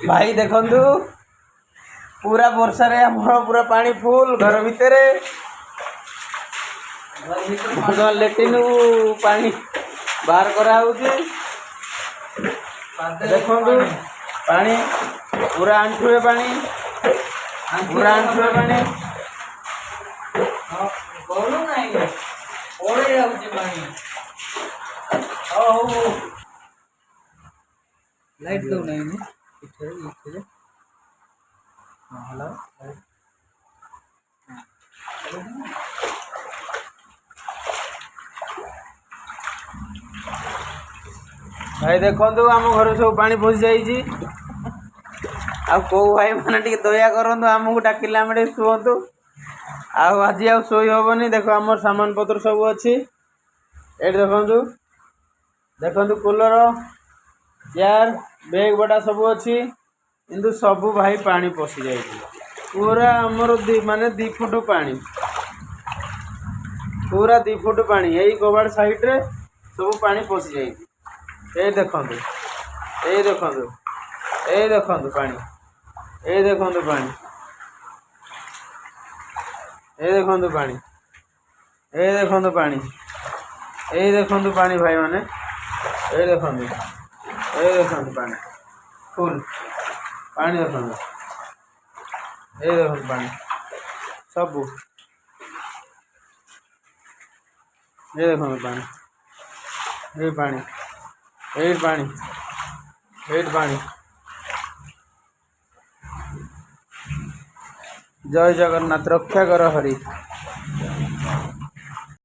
भाई देखंतु पूरा वर्षा रे हमर पूरा पानी फुल घर भितरे लेट्रिन पानी बाहर करा होउची देखंतु पानी पूरा आंठुए पानी पूरा आंठुए पानी बोलो नहीं ओरे जाउची पानी ओ लाइट दो नहीं इथे हां हेलो भाई देखंतु आम घर सब पानी पशि जाइए आ को भाई मैंने टी दया करंतु आमको डाकिले आम शुंतु आज आ शोई हेनी देख आम सामान पत्र सब अच्छी ये देखु देखु कूलर चेयर बैग बटा सब अच्छी किंतु सब भाई पानी पशि जाए पूरा आमर माने 2 फुट पानी पूरा 2 फुट पानी यही कबाड़ साइड रे सब पानी पशि जाए ये देखु ये देखु ये देखु पानी ये देखु पानी ये देखु पानी ये देखु पानी ये देखु पानी भाई माने ये देखु पानी फुल पानी देखु ये देखु पानी सब ये देखु पानी ये पानी ये पानी ये पानी जय जगन्नाथ रक्षा कर हरि।